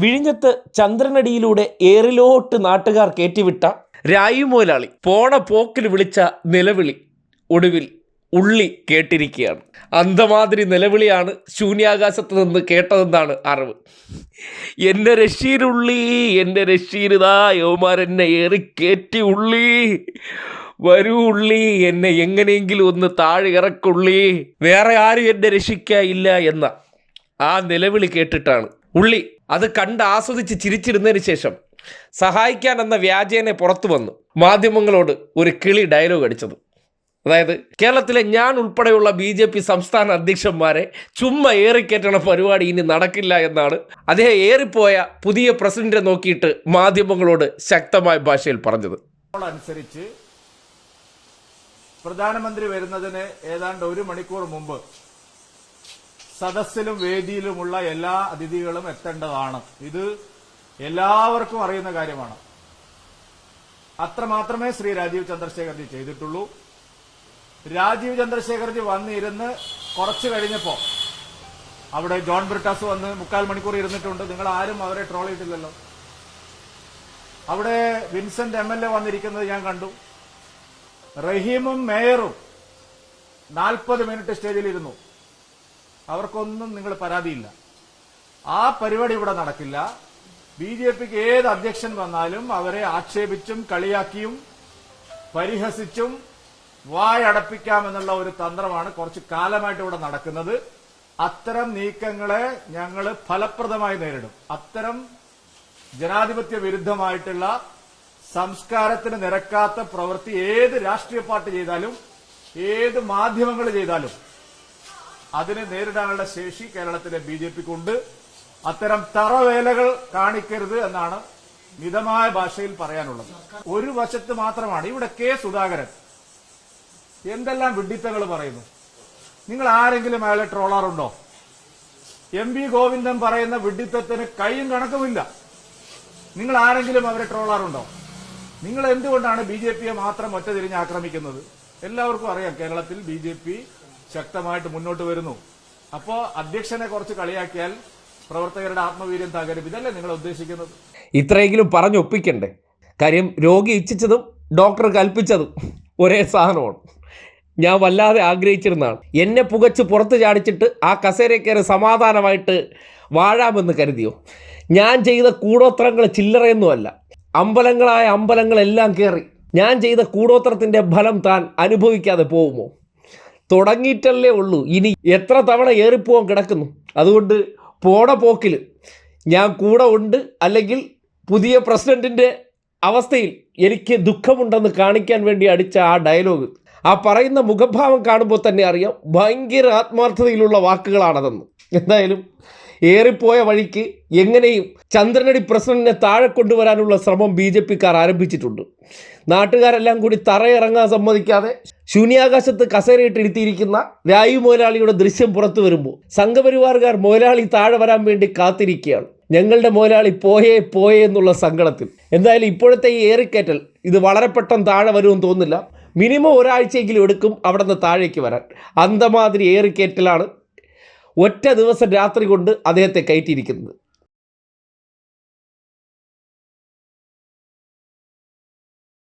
വിഴിഞ്ഞത്ത് ചന്ദ്രനടിയിലൂടെ ഏറിലോട്ട് നാട്ടുകാർ കയറ്റിവിട്ട രായു മുതലാളി പോണ പോക്കിൽ വിളിച്ച നിലവിളി ഒടുവിൽ ഉള്ളി കേട്ടിരിക്കുകയാണ്. അന്തമാതിരി നിലവിളിയാണ് ശൂന്യാകാശത്ത് നിന്ന് കേട്ടതെന്നാണ് അറിവ്. എൻ്റെ രക്ഷീരുള്ളി, എൻ്റെ രക്ഷീരുതാ യോമാരെന്നെ ഏറിക്കേറ്റി ഉള്ളി, വരൂ ഉള്ളി, എന്നെ എങ്ങനെയെങ്കിലും ഒന്ന് താഴെ ഇറക്കുള്ളി, വേറെ ആരും എന്നെ രക്ഷിക്കാനില്ല എന്ന ആ നിലവിളി കേട്ടിട്ടാണ് ഉള്ളി അത് കണ്ട് ആസ്വദിച്ച് ചിരിച്ചിരുന്നതിന് ശേഷം സഹായിക്കാൻ എന്ന വ്യാജേനെ പുറത്തു വന്നു മാധ്യമങ്ങളോട് ഒരു കിളി ഡയലോഗ് അടിച്ചത്. അതായത് കേരളത്തിലെ ഞാൻ ഉൾപ്പെടെയുള്ള BJP സംസ്ഥാന അധ്യക്ഷന്മാരെ ചുമ്മാ ഏറിക്കയറ്റണ പരിപാടി ഇനി നടക്കില്ല എന്നാണ് അദ്ദേഹം ഏറിപ്പോയ പുതിയ പ്രസിഡന്റിനെ നോക്കിയിട്ട് മാധ്യമങ്ങളോട് ശക്തമായ ഭാഷയിൽ പറഞ്ഞത്. അനുസരിച്ച് പ്രധാനമന്ത്രി വരുന്നതിന് ഏതാണ്ട് 1 മണിക്കൂർ മുമ്പ് സദസ്സിലും വേദിയിലുമുള്ള എല്ലാ അതിഥികളും എത്തേണ്ടതാണ്. ഇത് എല്ലാവർക്കും അറിയുന്ന കാര്യമാണ്. അത്രമാത്രമേ ശ്രീ രാജീവ് ചന്ദ്രശേഖർജി ചെയ്തിട്ടുള്ളൂ. രാജീവ് ചന്ദ്രശേഖർജി വന്നിരുന്ന് കുറച്ചു കഴിഞ്ഞപ്പോ അവിടെ ജോൺ ബ്രിട്ടാസ് വന്ന് 3/4 മണിക്കൂർ ഇരുന്നിട്ടുണ്ട്. നിങ്ങൾ ആരും അവരെ ട്രോൾ ചെയ്തില്ലല്ലോ. അവിടെ വിൻസെന്റ് MLA വന്നിരിക്കുന്നത് ഞാൻ കണ്ടു. റഹീമും മേയറും 40 മിനിറ്റ് സ്റ്റേജിലിരുന്നു. അവർക്കൊന്നും നിങ്ങൾ പരാതിയില്ല. ആ പരിപാടി ഇവിടെ നടക്കില്ല. BJPക്ക് ഏത് അധ്യക്ഷൻ വന്നാലും അവരെ ആക്ഷേപിച്ചും കളിയാക്കിയും പരിഹസിച്ചും വായടപ്പിക്കാമെന്നുള്ള ഒരു തന്ത്രമാണ് കുറച്ചു കാലമായിട്ട് ഇവിടെ നടക്കുന്നത്. അത്തരം നീക്കങ്ങളെ ഞങ്ങൾ ഫലപ്രദമായി നേരിടും. അത്തരം ജനാധിപത്യ വിരുദ്ധമായിട്ടുള്ള സംസ്കാരത്തിന് നിരക്കാത്ത പ്രവൃത്തി ഏത് രാഷ്ട്രീയ പാർട്ടി ചെയ്താലും ഏത് മാധ്യമങ്ങൾ ചെയ്താലും അതിനെ നേരിടാനുള്ള ശേഷി കേരളത്തിലെ BJPക്കുണ്ട്. അത്തരം തറവേലകൾ കാണിക്കരുത് എന്നാണ് മിതമായ ഭാഷയിൽ പറയാനുള്ളത്. ഒരു വശത്ത് മാത്രമാണ് ഇവിടെ സുധാകരൻ എന്തെല്ലാം വിഡ്ഢിത്തങ്ങൾ പറയുന്നു. നിങ്ങൾ ആരെങ്കിലും അയാളെ ട്രോളാറുണ്ടോ? MV ഗോവിന്ദൻ പറയുന്ന വിഡ്ഢിത്തത്തിന് കൈയും കണക്കുമില്ല. നിങ്ങൾ ആരെങ്കിലും അവരെ ട്രോളാറുണ്ടോ? നിങ്ങൾ എന്തുകൊണ്ടാണ് BJPയെ മാത്രം ഒറ്റതിരിഞ്ഞ് ആക്രമിക്കുന്നത്? എല്ലാവർക്കും അറിയാം കേരളത്തിൽ BJP ശക്തമായിട്ട് മുന്നോട്ട് വരുന്നു. അപ്പോ അധ്യക്ഷനെ കുറച്ച് കളിയാക്കിയാൽ പ്രവർത്തകരുടെ ആത്മവീര്യം തകരും. ഇതല്ലേ നിങ്ങൾ ഉദ്ദേശിക്കുന്നത്? ഇത്രയെങ്കിലും പറഞ്ഞൊപ്പിക്കണ്ടേ? കാര്യം രോഗി ഇച്ഛിച്ചതും ഡോക്ടർ കൽപ്പിച്ചതും ഒരേ സാധനമാണ്. ഞാൻ വല്ലാതെ ആഗ്രഹിച്ചിരുന്നതാണ്. എന്നെ പുകച്ച് പുറത്ത് ചാടിച്ചിട്ട് ആ കസേരക്കയറി സമാധാനമായിട്ട് വാഴാമെന്ന് കരുതിയോ? ഞാൻ ചെയ്ത കൂടോത്രങ്ങൾ ചില്ലറയൊന്നുമല്ല. അമ്പലങ്ങളായ അമ്പലങ്ങളെല്ലാം കയറി ഞാൻ ചെയ്ത കൂടോത്രത്തിൻ്റെ ഫലം താൻ അനുഭവിക്കാതെ പോകുമോ? തുടങ്ങിയിട്ടല്ലേ ഉള്ളൂ. ഇനി എത്ര തവണ ഏറിപ്പോകാൻ കിടക്കുന്നു. അതുകൊണ്ട് പോണ പോക്കിൽ ഞാൻ കൂടെ ഉണ്ട്, അല്ലെങ്കിൽ പുതിയ പ്രസിഡന്റിൻ്റെ അവസ്ഥയിൽ എനിക്ക് ദുഃഖമുണ്ടെന്ന് കാണിക്കാൻ വേണ്ടി അടിച്ച ആ ഡയലോഗ്, ആ പറയുന്ന മുഖഭാവം കാണുമ്പോൾ തന്നെ അറിയാം ഭയങ്കര ആത്മാർത്ഥതയിലുള്ള വാക്കുകളാണതെന്ന്. എന്തായാലും ഏറിപ്പോയ വഴിക്ക് എങ്ങനെയും ചന്ദ്രനടി പ്രസിഡന്റിനെ താഴെ കൊണ്ടുവരാനുള്ള ശ്രമം BJPക്കാർ ആരംഭിച്ചിട്ടുണ്ട്. നാട്ടുകാരെല്ലാം കൂടി തറയിറങ്ങാൻ സമ്മതിക്കാതെ ശൂന്യാകാശത്ത് കസേരയിട്ടിരുത്തിയിരിക്കുന്ന രായു മുതലാളിയുടെ ദൃശ്യം പുറത്തു വരുമ്പോൾ സംഘപരിവാറുകാർ മുതലാളി താഴെ വരാൻ വേണ്ടി കാത്തിരിക്കുകയാണ്. ഞങ്ങളുടെ മുതലാളി പോയേ എന്നുള്ള സങ്കടത്തിൽ. എന്തായാലും ഇപ്പോഴത്തെ ഈ ഏറിക്കയറ്റൽ ഇത് വളരെ പെട്ടെന്ന് താഴെ വരുമെന്ന് തോന്നുന്നില്ല. മിനിമം ഒരാഴ്ചയെങ്കിലും എടുക്കും അവിടെ നിന്ന് താഴേക്ക് വരാൻ. അന്തമാതിരി ഏറിക്കയറ്റലാണ് ഒറ്റ ദിവസം രാത്രി കൊണ്ട് അദ്ദേഹത്തെ കയറ്റിയിരിക്കുന്നത്.